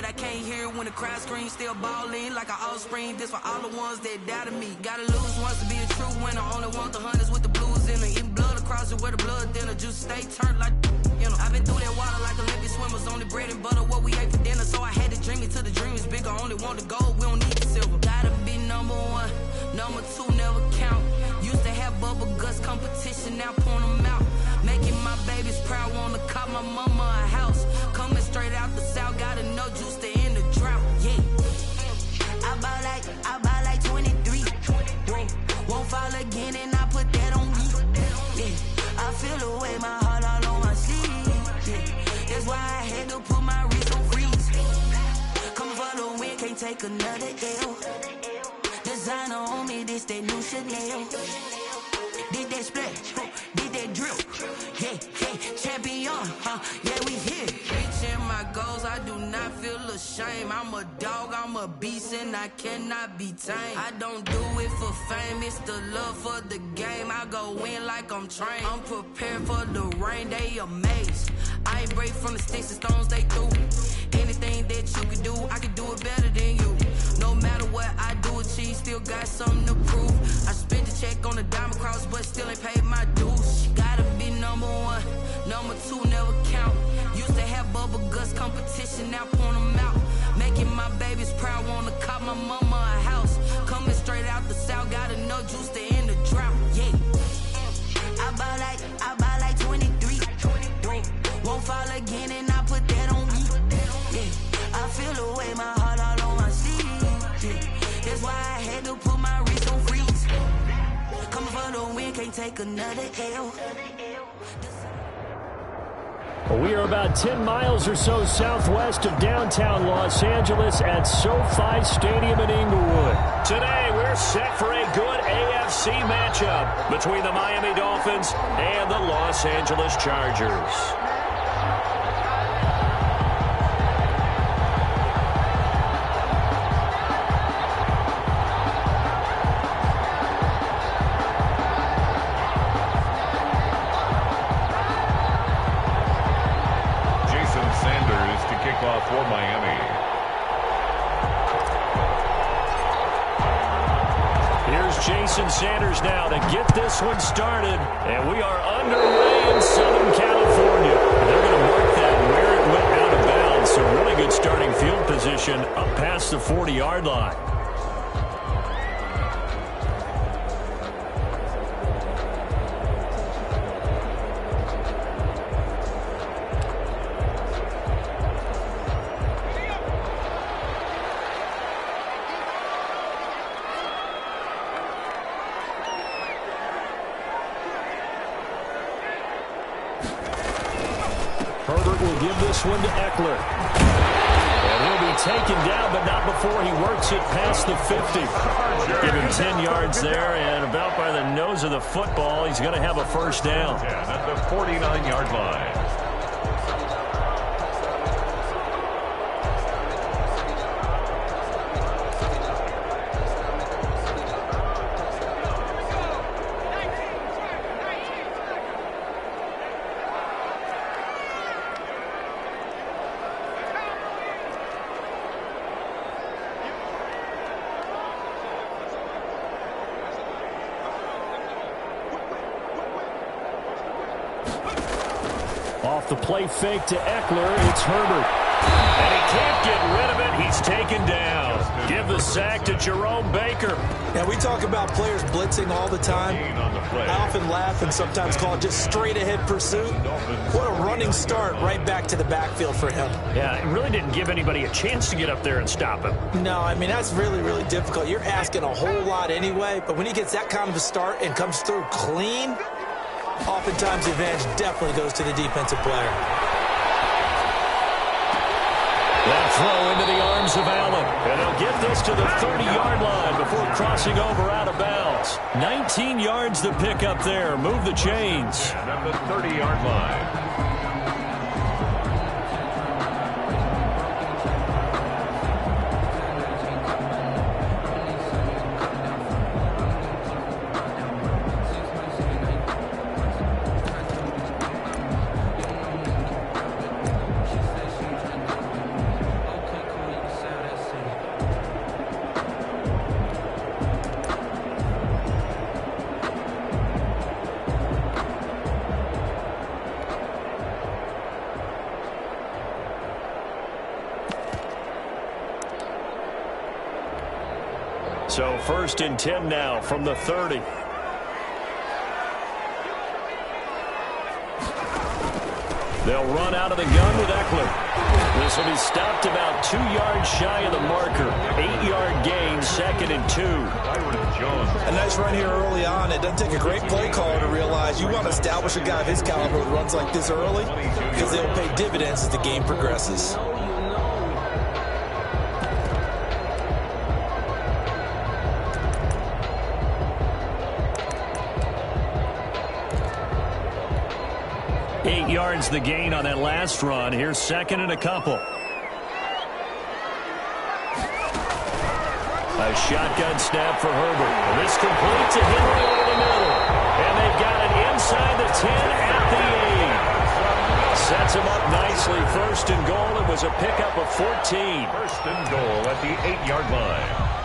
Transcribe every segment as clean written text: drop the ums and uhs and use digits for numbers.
but I can't hear when the crowd screams. Still balling like an offspring. This for all the ones that doubted me. Gotta lose once to be a true winner. Only want the hunters with the blues in them. Eating blood across it where the blood thinner. Juice stay turned like, you know. I've been through that water like Olympic swimmers. Only bread and butter what we ate for dinner. So I had to dream it till the dream is bigger. Only want the gold, we don't need the silver. Gotta be number one, number two never count. Used to have bubble guts competition, now point them out. Making my babies proud, wanna cop my mama a house. Coming straight out the south, gotta know juice to end the drought. Yeah, I buy like 23. Won't fall again, and I put that on me. Yeah, I feel the way, my heart all on my sleeve. Yeah, that's why I had to put my wrist on freeze. Coming for the win, can't take another L. Designer on me, this that new Chanel. Did that splash, did that drill. Yeah, champion, yeah, we here. Reaching my goals, I do not feel ashamed. I'm a dog, I'm a beast, and I cannot be tamed. I don't do it for fame, it's the love for the game. I go in like I'm trained. I'm prepared for the rain, they amazed. I ain't break from the sticks and stones they threw. Anything that you can do, I can do it better than you. No matter what I do, achieve, still got something to prove. I spent the check on the diamond cross, but still ain't paid my dues. Gotta be number one, number two never count. Used to have bubble guts competition, now point them out. Making my babies proud, wanna cop my mama a house. Coming straight out the south, gotta know juice to end the drought. Yeah, I buy like 23. Won't fall again, and I put that on me. Yeah, I feel the way, my heart all on my sleeve. Yeah, that's why I had to put my wrist on freeze. Coming for the win, can't take another L. We are about 10 miles or so southwest of downtown Los Angeles at SoFi Stadium in Inglewood. Today, we're set for a good AFC matchup between the Miami Dolphins and the Los Angeles Chargers. For Miami. Here's Jason Sanders now to get this one started, and we are underway in Southern California. They're going to mark that where it went out of bounds, so really good starting field position up past the 40-yard line. Will give this one to Eckler. And he'll be taken down, but not before he works it past the 50. Give him 10 yards there, and about by the nose of the football, he's going to have a first down. At the 49-yard line. Off the play fake to Eckler, it's Herbert. And he can't get rid of it. He's taken down. Give the sack to Jerome Baker. Now, we talk about players blitzing all the time. I often laugh and sometimes call it just straight-ahead pursuit. What a running start right back to the backfield for him. Yeah, it really didn't give anybody a chance to get up there and stop him. No, I mean, that's really, really difficult. You're asking a whole lot anyway, but when he gets that kind of a start and comes through clean, oftentimes the advantage definitely goes to the defensive player. That throw into the arms of Allen. And he'll get this to the 30-yard line before crossing over out of bounds. 19 yards to pick up there. Move the chains. And at the 30-yard line. So 1st and 10 now from the 30. They'll run out of the gun with Eckler. This will be stopped about 2 yards shy of the marker. 8-yard gain, 2nd and 2. A nice run here early on. It doesn't take a great play caller to realize you want to establish a guy of his caliber with runs like this early because they'll pay dividends as the game progresses. Yards the gain on that last run. Here's 2nd and a couple. A shotgun snap for Herbert. This complete to Henry over the middle. And they've got it inside the 10 at the 8. Sets him up nicely. 1st and goal. It was a pickup of 14. 1st and goal at the 8-yard line.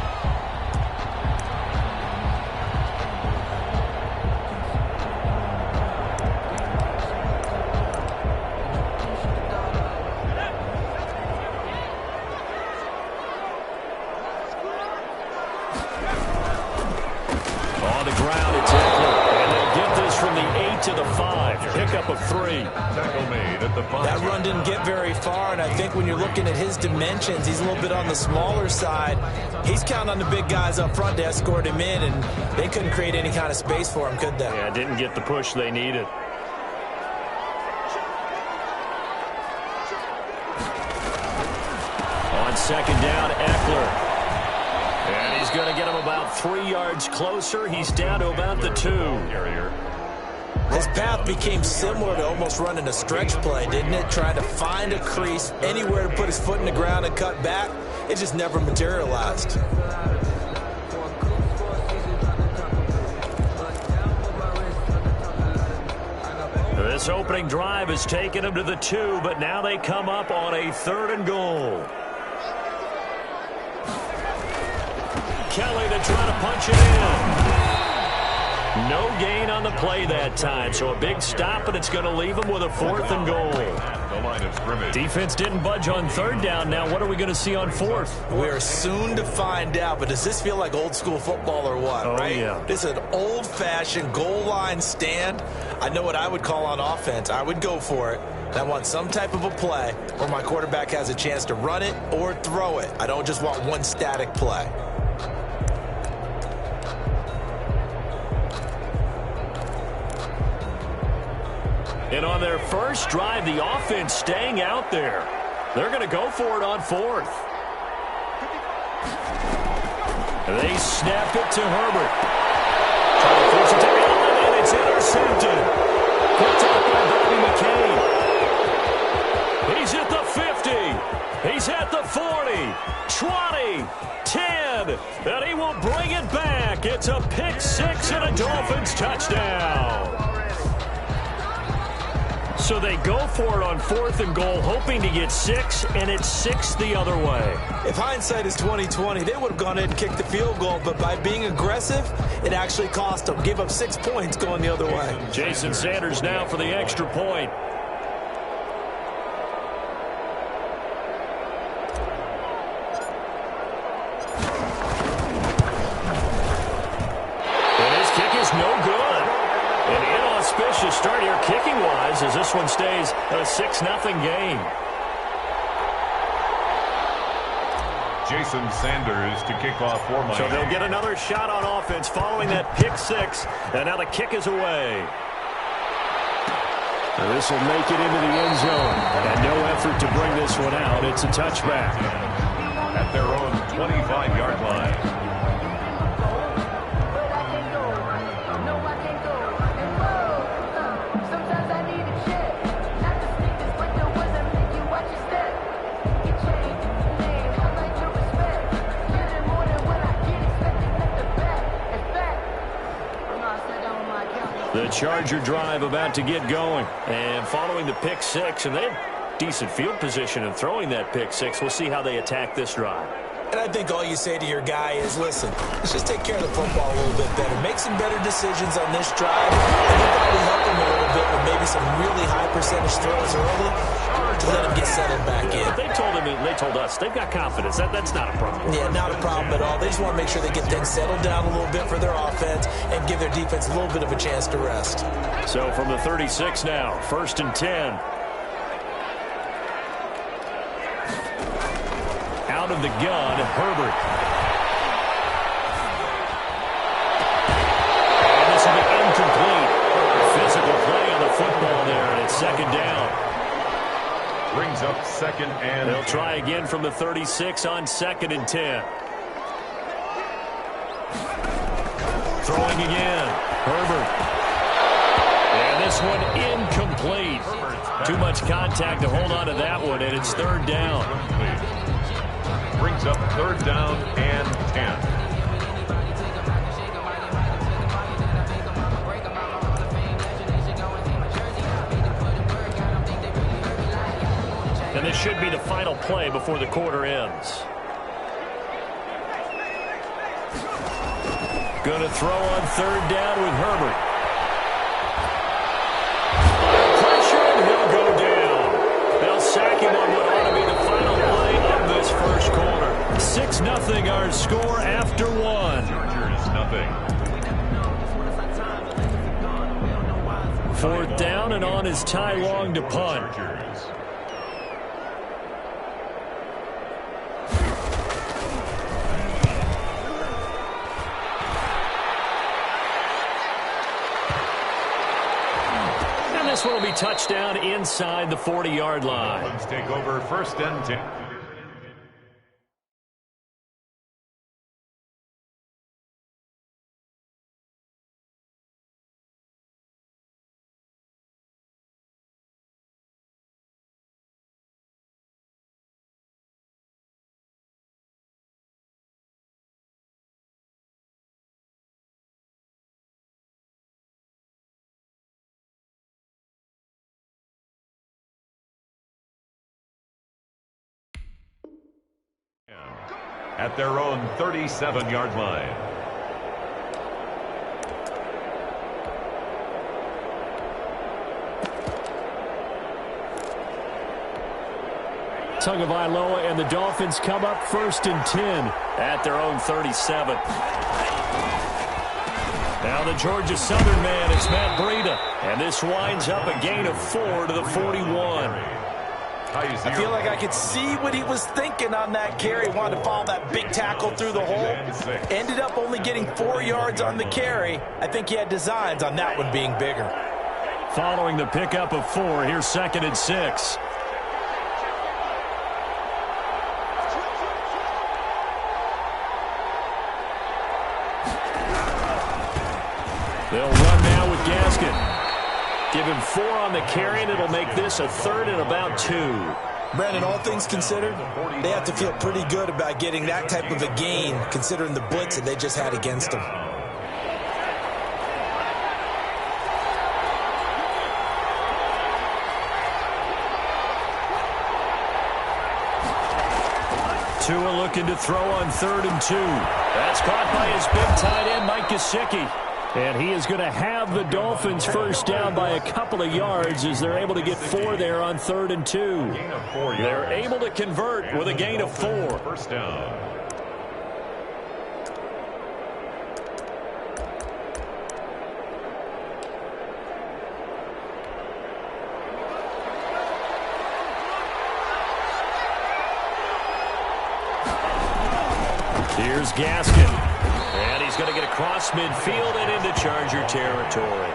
To the 5, pickup of 3. Tackle made at the 5. That run didn't get very far, and I think when you're looking at his dimensions, he's a little bit on the smaller side. He's counting on the big guys up front to escort him in, and they couldn't create any kind of space for him, could they? Yeah, didn't get the push they needed. On 2nd down, Eckler. And he's going to get him about 3 yards closer. He's down to about the 2. His path became similar to almost running a stretch play, didn't it? Trying to find a crease, anywhere to put his foot in the ground and cut back. It just never materialized. This opening drive has taken him to the 2, but now they come up on a 3rd and goal. Kelly to try to punch it in. No gain on the play that time, so a big stop, and it's going to leave him with a 4th and goal. The line of scrimmage. Defense didn't budge on 3rd down. Now what are we going to see on 4th? We're soon to find out, but does this feel like old school football or what, right? Yeah. This is an old-fashioned goal line stand. I know what I would call on offense. I would go for it. I want some type of a play where my quarterback has a chance to run it or throw it. I don't just want one static play. And on their first drive, the offense staying out there. They're going to go for it on 4th. They snap it to Herbert. Try to force it to Allen, and it's intercepted. Picked up by Bobby McCain. He's at the 50. He's at the 40. 20. 10. And he will bring it back. It's a pick 6 and a Dolphins touchdown. So they go for it on 4th and goal, hoping to get 6, and it's 6 the other way. If hindsight is 20/20, they would have gone in and kicked the field goal, but by being aggressive, it actually cost them. Gave up 6 points going the other way. Jason Sanders now for the extra point. And his kick is no good. An inauspicious start here kicking-wise as this one stays a 6-0 game. Jason Sanders to kick off for Miami. So they'll get another shot on offense following that pick 6, and now the kick is away. This will make it into the end zone, and no effort to bring this one out. It's a touchback. At their own 25-yard line. The Charger drive about to get going. And following the pick 6, and they have decent field position in throwing that pick 6. We'll see how they attack this drive. And I think all you say to your guy is, listen, let's just take care of the football a little bit better. Make some better decisions on this drive. And you'll probably help him a little bit with maybe some really high percentage throws early to let him get settled back in. They told him they told us they've got confidence. That's not a problem. Yeah, not a problem at all. They just want to make sure they get things settled down a little bit for their offense and give their defense a little bit of a chance to rest. So from the 36 now, 1st and 10. Out of the gun, Herbert. And this will be incomplete. Physical play on the football there, and it's 2nd down. Brings up 2nd and They'll try again from the 36 on 2nd and 10. Throwing again. Herbert. And this one incomplete. Too much contact to hold on to that one, and it's 3rd down. Brings up 3rd down and 10. And this should be the final play before the quarter ends. Going to throw on 3rd down with Herbert. Pressure, and he'll go down. They'll sack him on what ought to be the final play of this first quarter. 6-0 our score after 1. Chargers, nothing. 4th down, and on is Ty Long to punt. Chargers. This one will be touchdown inside the 40-yard line. Let's take over 1st and 10. At their own 37-yard line. Tagovailoa and the Dolphins come up 1st and 10 at their own 37. Now the Georgia Southern man, it's Matt Breida. And this winds up a gain of 4 to the 41. I feel like I could see what he was thinking on that carry. Wanted to follow that big tackle through the hole. Ended up only getting 4 yards on the carry. I think he had designs on that one being bigger. Following the pickup of 4, here's 2nd and 6. They'll run now with Gaskin. Give him 4 on the carry, and it'll make this a 3rd and about 2. Brandon, all things considered, they have to feel pretty good about getting that type of a gain, considering the blitz that they just had against them. Tua looking to throw on 3rd and 2. That's caught by his big tight end, Mike Gesicki. And he is going to have the Dolphins first down by a couple of yards as they're able to get 4 there on 3rd and 2. They're able to convert with a gain of 4. First down. Here's Gaskin. And he's going to get across midfield and into Charger territory.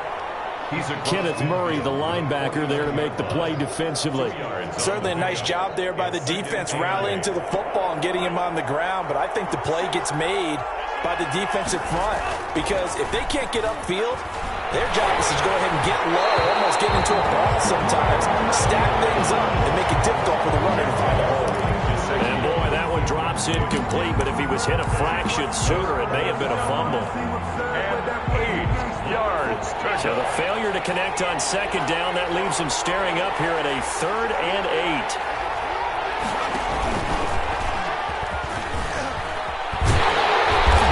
Kenneth Murray, the linebacker, there to make the play defensively. Certainly a nice job there by the defense rallying to the football and getting him on the ground, but I think the play gets made by the defensive front because if they can't get upfield, their job is to go ahead and get low, almost get into a ball sometimes, stack things up, and make it difficult for the runner to find a hole. And boy, that one drops incomplete, but if he was hit a fraction sooner, it may have been a fumble. And 8 yards. So the failure to connect on 2nd down, that leaves him staring up here at a 3rd and 8.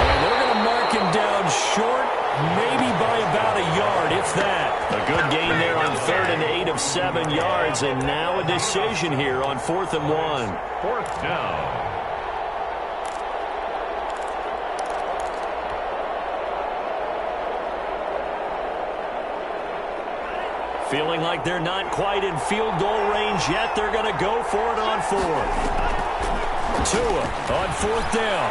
And they're going to mark him down short, maybe by about a yard, if that. A good gain there on 3rd and 8 of 7 yards, and now a decision here on 4th and 1. 4th down. Feeling like they're not quite in field goal range yet. They're going to go for it on 4th. Tua on 4th down.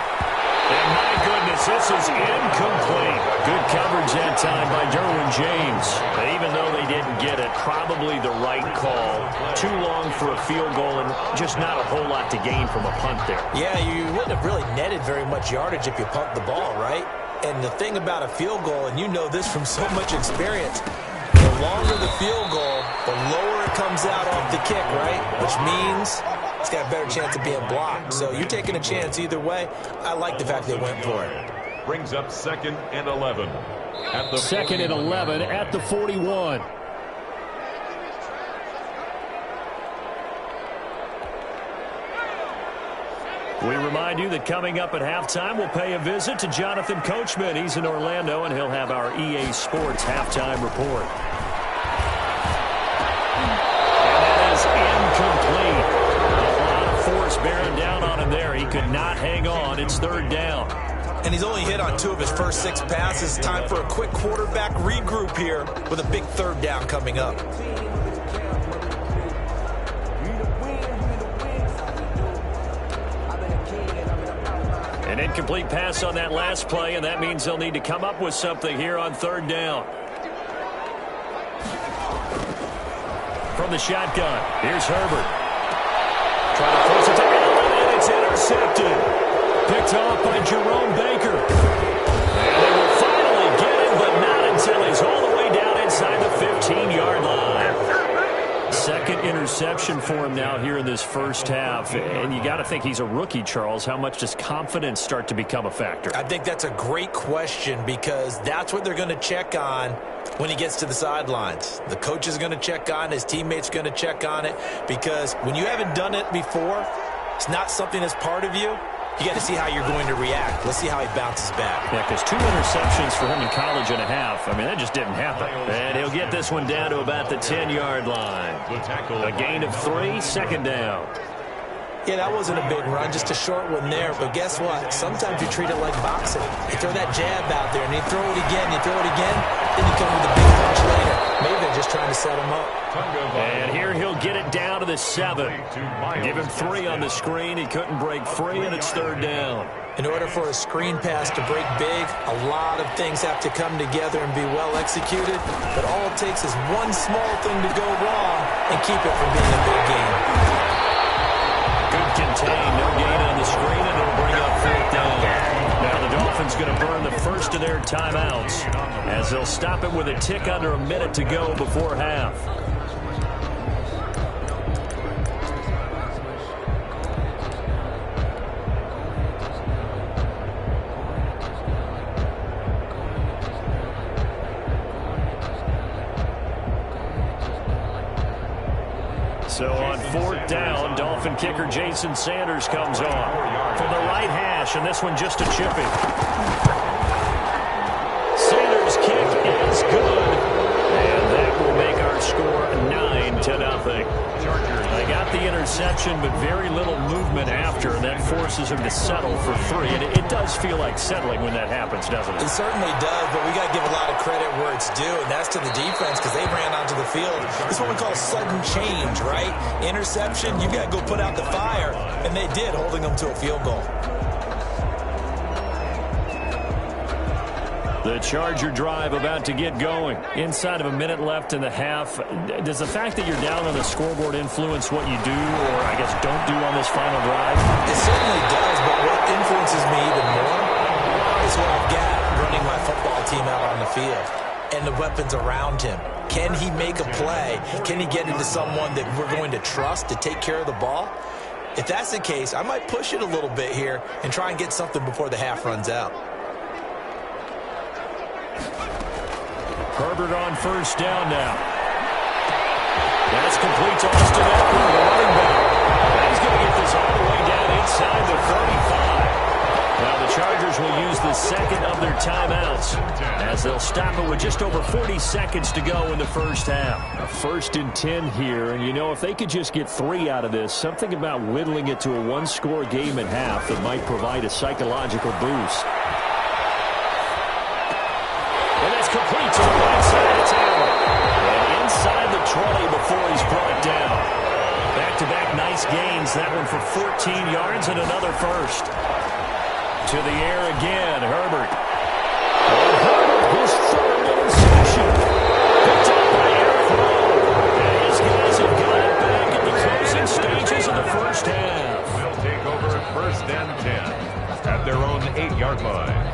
And my goodness, this is incomplete. Good coverage that time by Derwin James. Even though they didn't get it, probably the right call. Too long for a field goal and just not a whole lot to gain from a punt there. Yeah, you wouldn't have really netted very much yardage if you pumped the ball, right? And the thing about a field goal, and you know this from so much experience, the longer the field goal, the lower it comes out off the kick, right? Which means it's got a better chance of being blocked. So you're taking a chance either way. I like the fact they went for it. Brings up 2nd and 11. At the 2nd and 11 at the 41. We remind you that coming up at halftime, we'll pay a visit to Jonathan Coachman. He's in Orlando, and he'll have our EA Sports halftime report. And that is incomplete. A lot of force bearing down on him there. He could not hang on. It's 3rd down. And he's only hit on 2 of his first 6 passes. Time for a quick quarterback regroup here with a big 3rd down coming up. An incomplete pass on that last play, and that means they'll need to come up with something here on 3rd down. From the shotgun, here's Herbert. Trying to force it to Allen, and it's intercepted. Picked off by Jerome Baker. And they will finally get him, but not until he's all the way down inside the 15-yard line. 2nd interception for him now here in this first half. And you got to think he's a rookie, Charles. How much does confidence start to become a factor? I think that's a great question because that's what they're going to check on when he gets to the sidelines. The coach is going to check on, his teammates going to check on it, because when you haven't done it before, it's not something that's part of you. You got to see how you're going to react. Let's see how he bounces back. Yeah, because 2 interceptions for him in college and a half. I mean, that just didn't happen. And he'll get this one down to about the 10-yard line. A gain of 3, 2nd down. Yeah, that wasn't a big run, just a short one there. But guess what? Sometimes you treat it like boxing. You throw that jab out there, and you throw it again, then you come with a big punch later. Maybe they're just trying to set him up. And here he'll get it down to the 7. Give him 3 on the screen. He couldn't break free, and it's 3rd down. In order for a screen pass to break big, a lot of things have to come together and be well executed. But all it takes is one small thing to go wrong and keep it from being a big game. Good contain, no gain on the screen, and it'll bring up 4th down. Now the Dolphins going to burn the first of their timeouts as they'll stop it with a tick under a minute to go before half. So on 4th down, Dolphin kicker Jason Sanders comes on from the right hash, and this one just a chipping. Sanders' kick is good, and that will make our score 9-0. They got the interception, but very little movement after, and that forces him to settle for 3. And it does feel like settling when that happens, doesn't it? It certainly does, but we got to give a lot of credit where it's due, and that's to the defense because they ran onto the field. This is what we call sudden change, right? Interception, you got to go put out the fire, and they did, holding them to a field goal. The Charger drive about to get going. Inside of a minute left in the half. Does the fact that you're down on the scoreboard influence what you do, or I guess don't do on this final drive? It certainly does, but what influences me even more is what I've got running my football team out on the field and the weapons around him. Can he make a play? Can he get into someone that we're going to trust to take care of the ball? If that's the case, I might push it a little bit here and try and get something before the half runs out. Herbert on 1st down now. That's complete to Austin Eckler, the running back. He's going to get this all the way down inside the 35. Now the Chargers will use the 2nd of their timeouts as as they'll stop it with just over 40 seconds to go in the first half. A 1st and 10 here, and you know, if they could just get 3 out of this, something about whittling it to a one-score game at half that might provide a psychological boost. And that's complete to the right side of Taylor. And inside the 20 before he's brought down. Back-to-back nice gains. That one for 14 yards and another first. To the air again, Herbert. And Herbert, his 3rd interception. Picked up by Eric Rowe. And his guys have got it back in the closing stages of the first half. Will take over 1st and 10 at their own 8-yard line.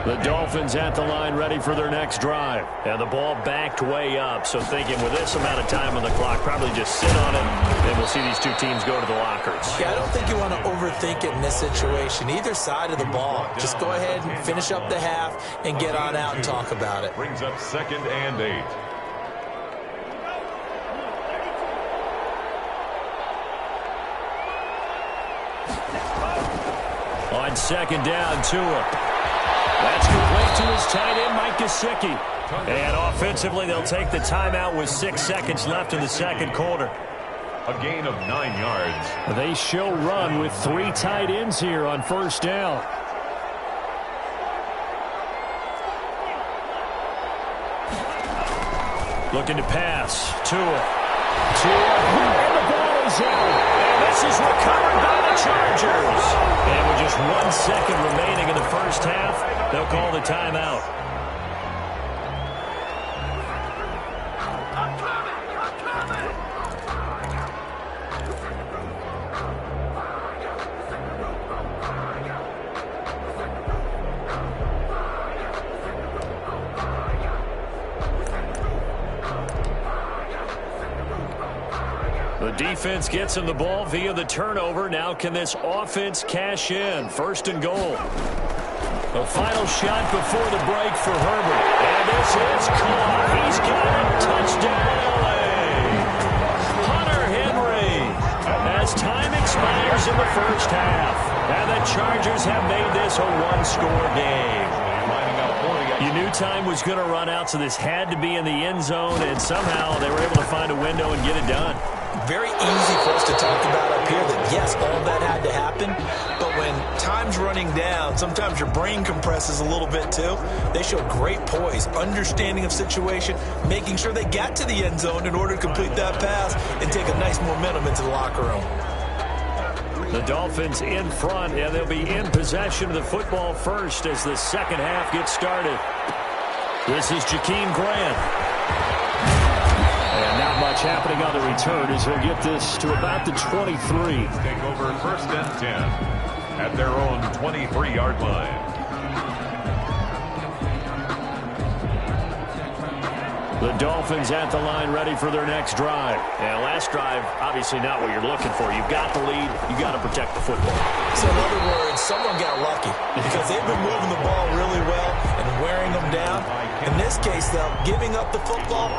The Dolphins at the line ready for their next drive. And the ball backed way up. So thinking with this amount of time on the clock, probably just sit on it, and we'll see these two teams go to the lockers. Yeah, I don't think you want to overthink it in this situation. Either side of the ball. Just go ahead and finish up the half and get on out and talk about it. Brings up 2nd and 8. On 2nd down, Tua. That's complete to his tight end, Mike Gesicki. And offensively, they'll take the timeout with 6 seconds left in the 2nd quarter. A gain of 9 yards. They show run with 3 tight ends here on 1st down. Looking to pass. Tua. And the ball is out. And this is recovered by the Chargers. And with just 1 second remaining in the first half, they'll call the timeout. The defense gets him the ball via the turnover. Now can this offense cash in? 1st and goal. The final shot before the break for Herbert. And this is caught. He's got it. Touchdown, LA. Hunter Henry. As time expires in the first half. And the Chargers have made this a one-score game. You knew time was going to run out, so this had to be in the end zone, and somehow they were able to find a window and get it done. Very easy for us to talk about up here that, yes, all that had to happen, but when time's running down, sometimes your brain compresses a little bit too. They showed great poise, understanding of situation, making sure they got to the end zone in order to complete that pass and take a nice momentum into the locker room. The Dolphins in front, and they'll be in possession of the football first as the second half gets started. This is Jakeem Grant. And not much happening on the return as he'll get this to about the 23. Take over 1st and 10 at their own 23-yard line. The Dolphins at the line ready for their next drive. And last drive, obviously not what you're looking for. You've got the lead. You've got to protect the football. So in other words, someone got lucky because they've been moving the ball really well and wearing them down. In this case, though, giving up the football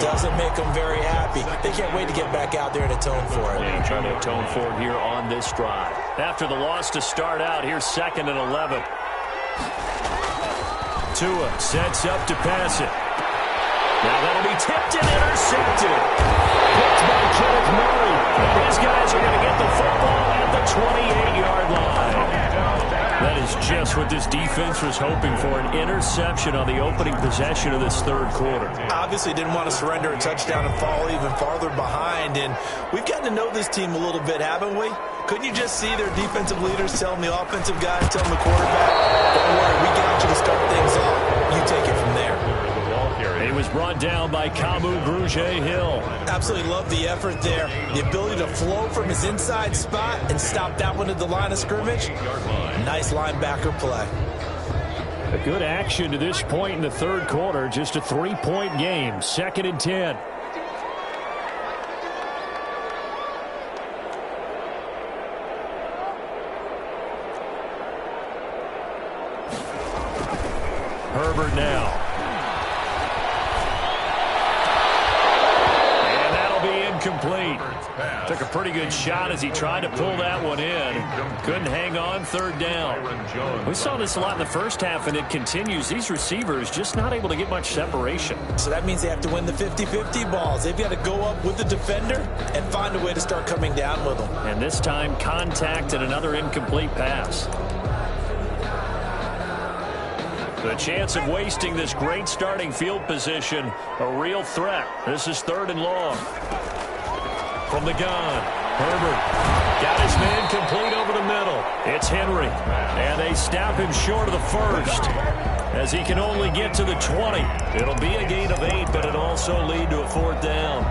doesn't make them very happy. They can't wait to get back out there and atone for it. Yeah, trying to atone for it here on this drive. After the loss to start out, here's 2nd and 11. Tua sets up to pass it. Now that'll be tipped and intercepted. Picked by Kenneth Murray. And his guys are going to get the football at the 28-yard line. That is just what this defense was hoping for, an interception on the opening possession of this 3rd quarter. Obviously didn't want to surrender a touchdown and fall even farther behind. And we've gotten to know this team a little bit, haven't we? Couldn't you just see their defensive leaders telling the offensive guys, telling the quarterback, don't worry, we got you to start things off. You take it from there. He was brought down by Kamu Grugier-Hill. Absolutely love the effort there. The ability to flow from his inside spot and stop that one at the line of scrimmage. Nice linebacker play. A good action to this point in the 3rd quarter. Just a 3-point game. 2nd and 10. Herbert now. Complete. Took a pretty good shot as he tried to pull that one in. Couldn't hang on, third down. We saw this a lot in the first half, and it continues. These receivers just not able to get much separation. So that means they have to win the 50-50 balls. They've got to go up with the defender and find a way to start coming down with them. And this time, contact and another incomplete pass. The chance of wasting this great starting field position, a real threat. This is 3rd and long. From the gun, Herbert got his man complete over the middle. It's Henry, and they stop him short of the first as he can only get to the 20. It'll be a gain of 8, but it'll also lead to a 4th down.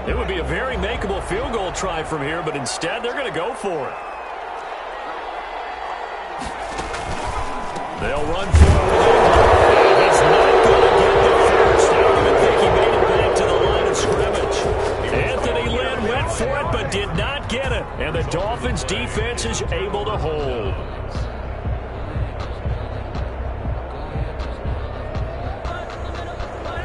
It would be a very makeable field goal try from here, but instead they're going to go for it. They'll run forward. He's not going to get the first. I don't even think he made it back to the line of scrimmage. Anthony Lynn went for it, but did not get it. And the Dolphins' defense is able to hold.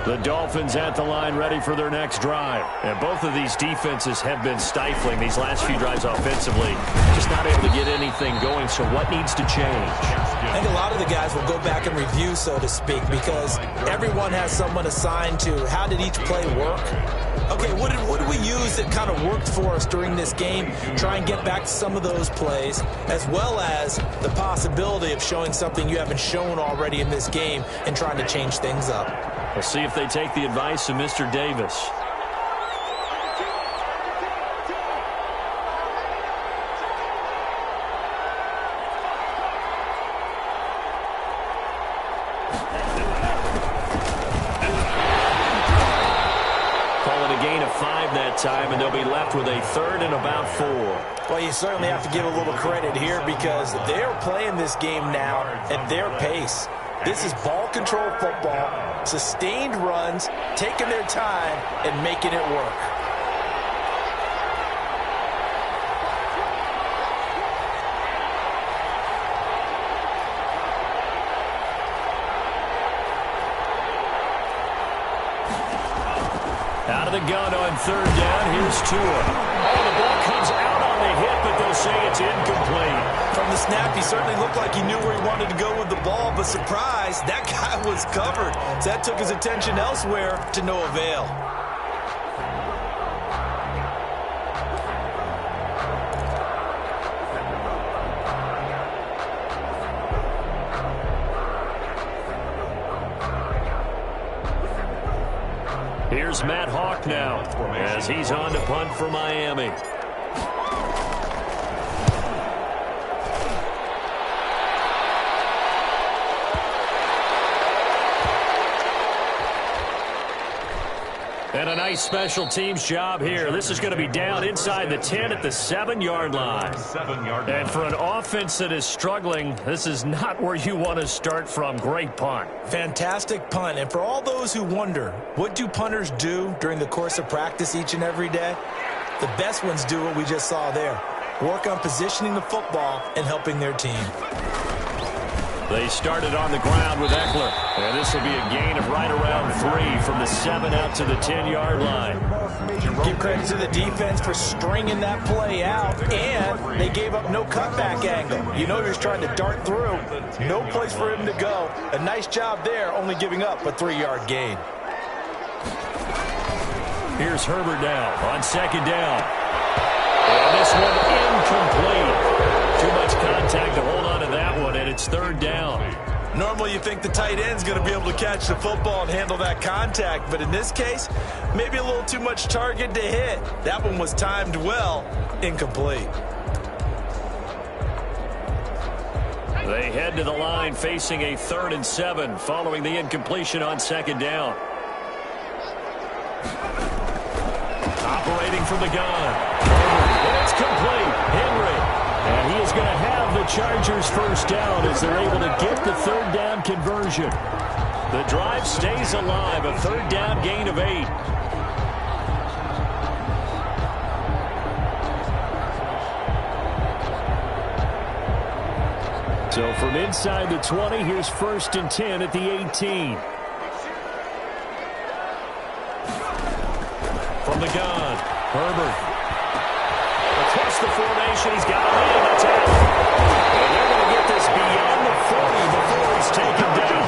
The Dolphins at the line ready for their next drive. And both of these defenses have been stifling these last few drives offensively. Just not able to get anything going, so what needs to change? I think a lot of the guys will go back and review, so to speak, because everyone has someone assigned to how did each play work. Okay, what did we use that kind of worked for us during this game? Try and get back to some of those plays, as well as the possibility of showing something you haven't shown already in this game and trying to change things up. We'll see if they take the advice of Mr. Davis. Time, and they'll be left with a 3rd and about 4. Well, you certainly have to give a little credit here because they're playing this game now at their pace. This is ball control football, sustained runs, taking their time, and making it work. Out of the gun on 3rd down. Here's Tua. Oh, the ball comes out on the hit, but they'll say it's incomplete. From the snap, he certainly looked like he knew where he wanted to go with the ball, but surprise, that guy was covered. So that took his attention elsewhere to no avail. Here's Matt Hawk now as he's on to punt for Miami. And a nice special teams job here. This is going to be down inside the 10 at the 7-yard line. And for an offense that is struggling, this is not where you want to start from. Great punt. Fantastic punt. And for all those who wonder, what do punters do during the course of practice each and every day? The best ones do what we just saw there. Work on positioning the football and helping their team. They started on the ground with Eckler. And this will be a gain of right around 3 from the 7 out to the 10-yard line. Give credit to the defense for stringing that play out, and they gave up no cutback angle. You know he was trying to dart through. No place for him to go. A nice job there, only giving up a 3-yard gain. Here's Herbert now on 2nd down. And this one incomplete. Too much contact to hold on to that one, and it's 3rd down. Normally you think the tight end's going to be able to catch the football and handle that contact, but in this case, maybe a little too much target to hit. That one was timed well, incomplete. They head to the line facing a 3rd and 7 following the incompletion on 2nd down. Operating from the gun. And it's complete. Henry. And he is going to have the Chargers first down as they're able to get the third down conversion. The drive stays alive, a third down gain of 8. So from inside the 20, here's 1st and 10 at the 18. From the gun, Herbert. Across the formation, he's got a man to tackle. And they're going to get this beyond the 40 before he's taken down.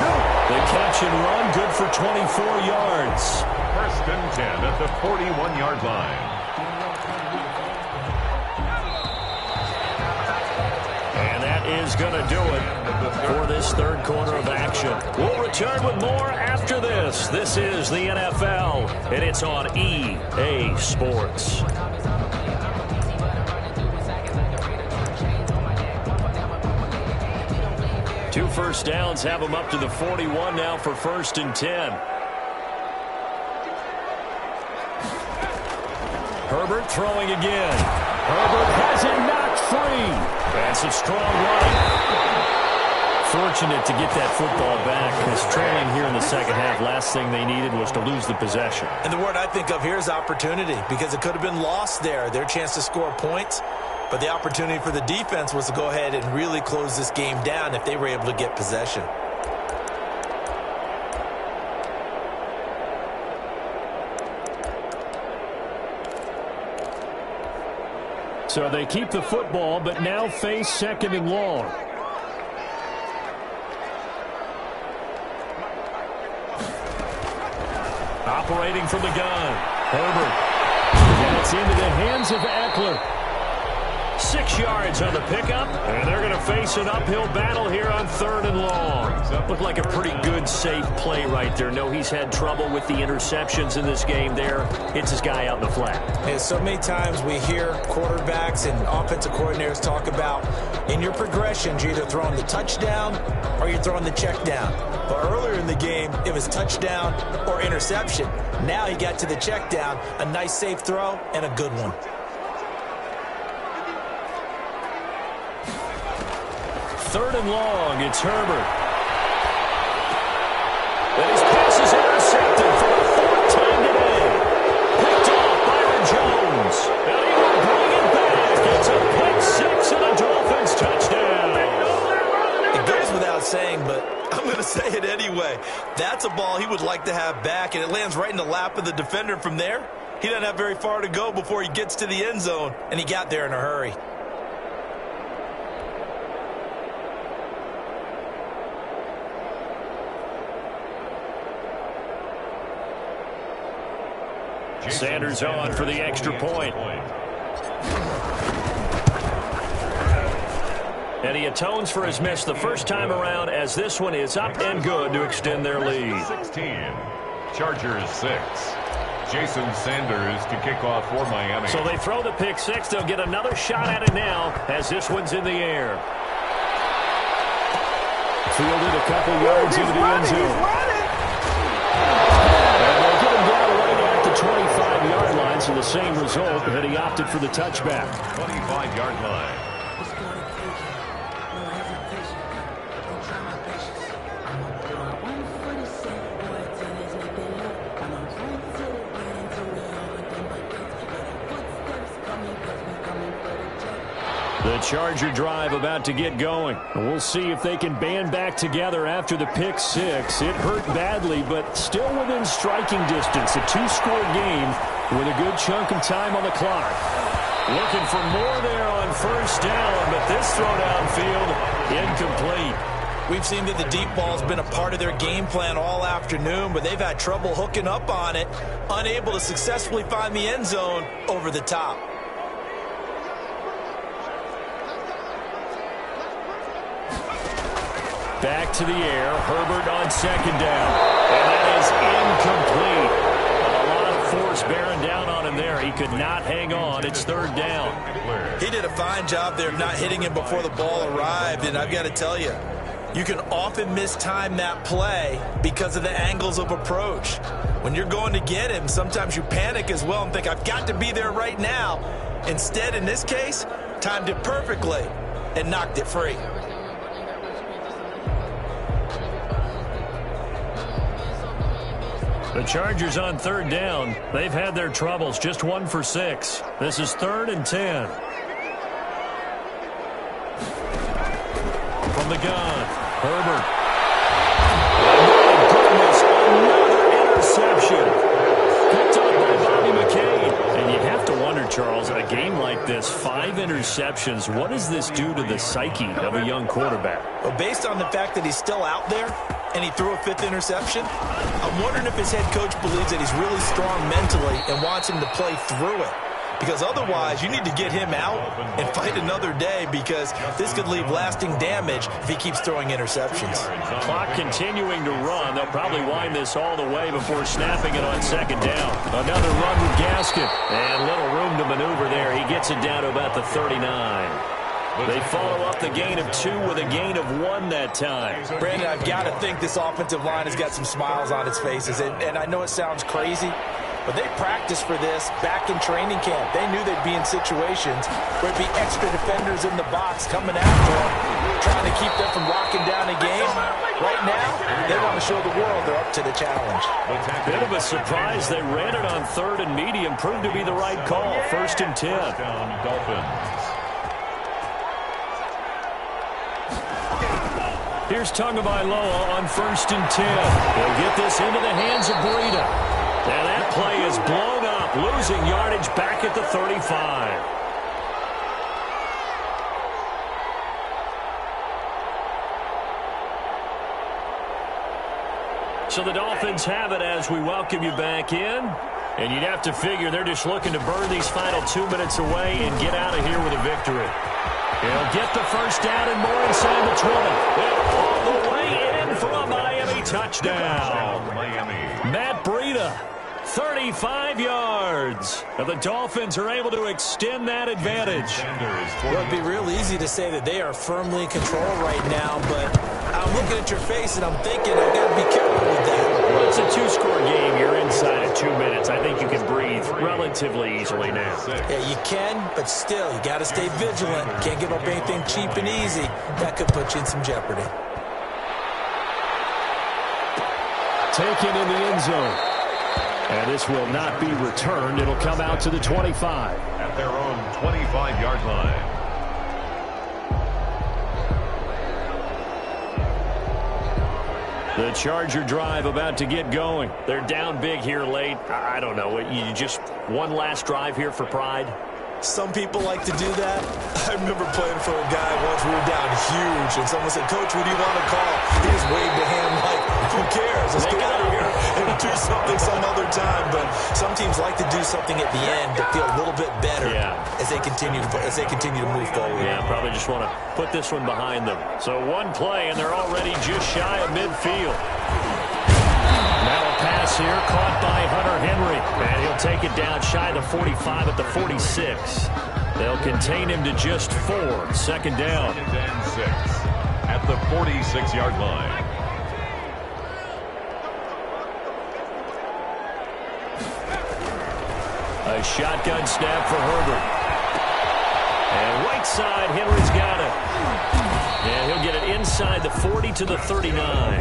The catch and run, good for 24 yards. 1st and 10 at the 41-yard line. Is going to do it for this third quarter of action. We'll return with more after this. This is the NFL, and it's on EA Sports. Two first downs have them up to the 41 now for 1st and 10. Herbert throwing again. Herbert has it knocked free. And some strong running. Fortunate to get that football back. As trailing here in the second half, last thing they needed was to lose the possession. And the word I think of here is opportunity, because it could have been lost there. Their chance to score points. But the opportunity for the defense was to go ahead and really close this game down if they were able to get possession. So they keep the football, but now face 2nd and long. Operating from the gun, Herbert. And it's into the hands of Eckler. 6 yards on the pickup, and they're going to face an uphill battle here on 3rd and long. Looked like a pretty good, safe play right there. No, he's had trouble with the interceptions in this game there. Hits his guy out in the flat. And so many times we hear quarterbacks and offensive coordinators talk about in your progressions, you're either throwing the touchdown or you're throwing the check down. But earlier in the game, it was touchdown or interception. Now he got to the check down, a nice safe throw, and a good one. 3rd and long, it's Herbert. And his pass is intercepted for the 4th time today. Picked off Byron Jones. And he will bring it back. It's a pick 6 and a Dolphins touchdown. It goes without saying, but I'm going to say it anyway. That's a ball he would like to have back, and it lands right in the lap of the defender from there. He doesn't have very far to go before he gets to the end zone, and he got there in a hurry. Sanders on for the extra point. And he atones for his miss the first time around, as this one is up and good to extend their lead. 16, Chargers 6. Jason Sanders to kick off for Miami. So they throw the pick 6. They'll get another shot at it now as this one's in the air. Fielded a couple yards into the end zone. And they'll get him down right at the 25-yard line, so the same result, but he opted for the touchback. 25-yard line. The Charger drive about to get going. We'll see if they can band back together after the pick 6. It hurt badly, but still within striking distance. A 2-score game with a good chunk of time on the clock. Looking for more there on first down, but this throw downfield incomplete. We've seen that the deep ball's been a part of their game plan all afternoon, but they've had trouble hooking up on it, unable to successfully find the end zone over the top. Back to the air, Herbert on second down. And that is incomplete. A lot of force bearing down on him there. He could not hang on. It's third down. He did a fine job there of not hitting him before the ball arrived, and I've got to tell you, you can often mistime that play because of the angles of approach. When you're going to get him, sometimes you panic as well and think, I've got to be there right now. Instead, in this case, timed it perfectly. and knocked it free. The Chargers on third down. They've had their troubles, just 1 for 6. This is 3rd and 10. From the gun, Herbert. Oh, my goodness, another interception. Picked up by Bobby McCain. And you have to wonder, Charles, in a game like this, 5 interceptions, what does this do to the psyche of a young quarterback? Well, based on the fact that he's still out there and he threw a 5th interception, I'm wondering if his head coach believes that he's really strong mentally and wants him to play through it. Because otherwise, you need to get him out and fight another day, because this could leave lasting damage if he keeps throwing interceptions. Clock continuing to run. They'll probably wind this all the way before snapping it on 2nd down. Another run with Gaskin. And little room to maneuver there. He gets it down to about the 39. They follow up the gain of 2 with a gain of 1 that time. Brandon, I've got to think this offensive line has got some smiles on its faces. And I know it sounds crazy, but they practiced for this back in training camp. They knew they'd be in situations where it'd be extra defenders in the box coming after them, trying to keep them from locking down a game. Right now, they want to show the world they're up to the challenge. Bit of a surprise. They ran it on 3rd and medium. Proved to be the right call. 1st and 10. Dolphins. Here's Tagovailoa on 1st and 10. He'll get this into the hands of Breida. And that play is blown up, losing yardage back at the 35. So the Dolphins have it as we welcome you back in. And you'd have to figure they're just looking to burn these final 2 minutes away and get out of here with a victory. He'll get the first down and more inside the 20. And all the way in for a Miami touchdown. Matt Breida, 35 yards. And the Dolphins are able to extend that advantage. Well, it'd be real easy to say that they are firmly in control right now, but I'm looking at your face and I'm thinking I've got to be careful with that. Well, it's a 2-score game. You're inside of 2 minutes. I think you can breathe relatively easily now. Yeah, you can, but still, you got to stay vigilant. Can't give up anything cheap and easy. That could put you in some jeopardy. Taken in the end zone. And this will not be returned. It'll come out to the 25. At their own 25-yard line. The Charger drive about to get going. They're down big here late. I don't know. You just one last drive here for pride? Some people like to do that. I remember playing for a guy once. We were down huge, and someone said, "Coach, what do you want to call?" He just waved a hand like, "Who cares? Let's get out of here and do something some other time." But some teams like to do something at the end to feel a little bit better as they continue to move forward. Yeah, probably just want to put this one behind them. So one play, and they're already just shy of midfield. Now a pass here, caught by Hunter Henry. And he'll take it down shy of the 45 at the 46. They'll contain him to just 4. 2nd down. 2nd and 6 at the 46-yard line. A shotgun snap for Herbert. And right side, Henry's got it. And he'll get it inside the 40 to the 39.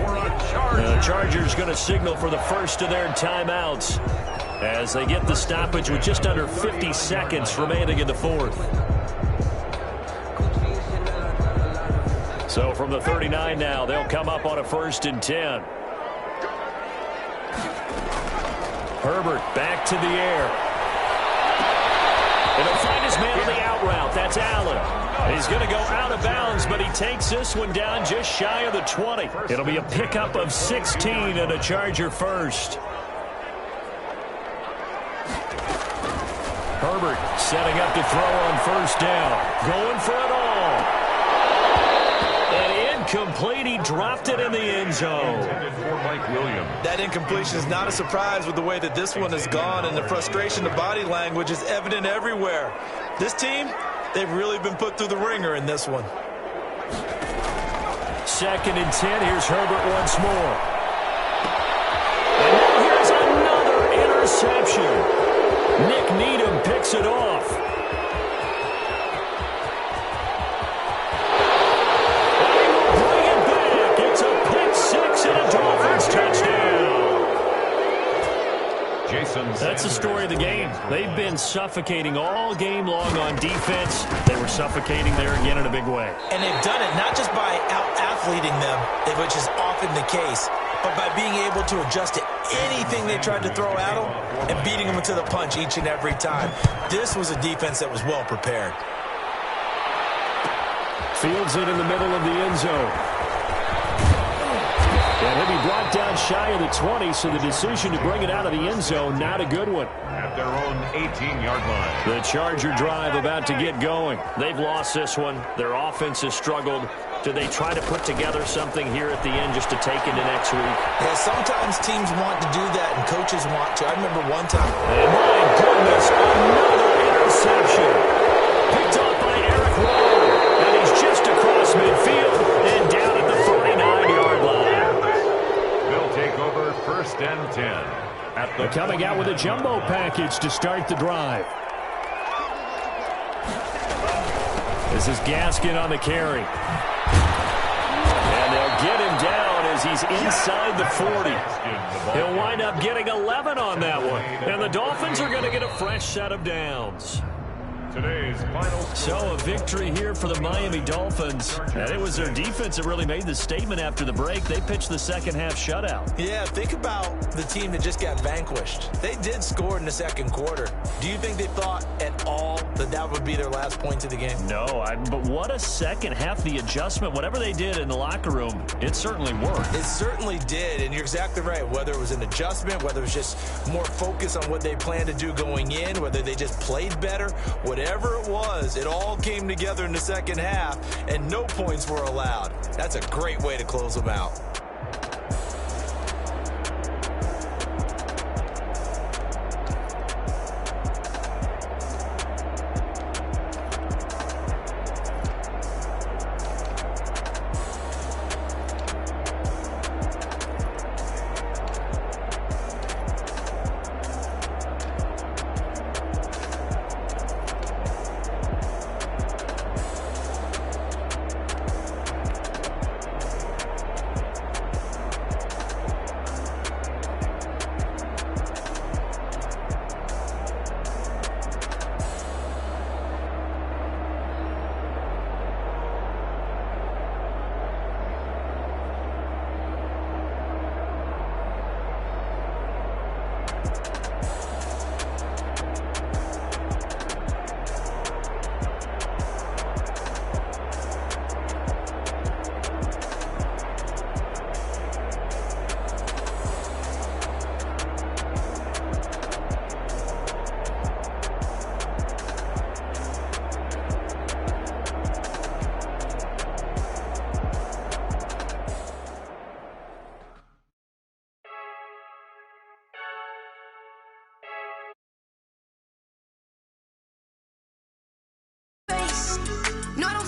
The Chargers going to signal for the first of their timeouts as they get the stoppage with just under 50 seconds remaining in the 4th. So from the 39 now, they'll come up on a 1st and 10. Herbert back to the air. And he'll find his man on the out route. That's Allen. He's going to go out of bounds, but he takes this one down just shy of the 20. It'll be a pickup of 16 and a Charger first. Herbert setting up to throw on 1st down. Going for it all. And incomplete. He dropped it in the end zone. That incompletion is not a surprise with the way that this one has gone, and the frustration, the body language is evident everywhere. This team, they've really been put through the ringer in this one. 2nd and 10. Here's Herbert once more. And now here's another interception. Nick Needham picks it off. That's the story of the game. They've been suffocating all game long on defense. They were suffocating there again in a big way. And they've done it not just by out-athleting them, which is often the case, but by being able to adjust to anything they tried to throw at them and beating them to the punch each and every time. This was a defense that was well prepared. Fields it in the middle of the end zone. And he'll be brought down shy of the 20, so the decision to bring it out of the end zone, not a good one. At their own 18-yard line. The Charger drive about to get going. They've lost this one. Their offense has struggled. Do they try to put together something here at the end just to take into next week? Yeah, sometimes teams want to do that and coaches want to. I remember one time. And my goodness, another interception. Picked off by Eric Rowe. And he's just across midfield and down at the 49-yard line. They'll take over 1st and 10. They're coming out with a jumbo package to start the drive. This is Gaskin on the carry. And they'll get him down as he's inside the 40. He'll wind up getting 11 on that one. And the Dolphins are going to get a fresh set of downs. Today's final score. So a victory here for the Miami Dolphins. And it was their defense that really made the statement after the break. They pitched the second half shutout. Yeah, think about the team that just got vanquished. They did score in the second quarter. Do you think they thought at all that that would be their last point of the game? No, but what a second half. The adjustment, whatever they did in the locker room, it certainly worked. It certainly did, and you're exactly right. Whether it was an adjustment, whether it was just more focus on what they planned to do going in, whether they just played better, whatever it was, it all came together in the second half, and no points were allowed. That's a great way to close them out. No, I don't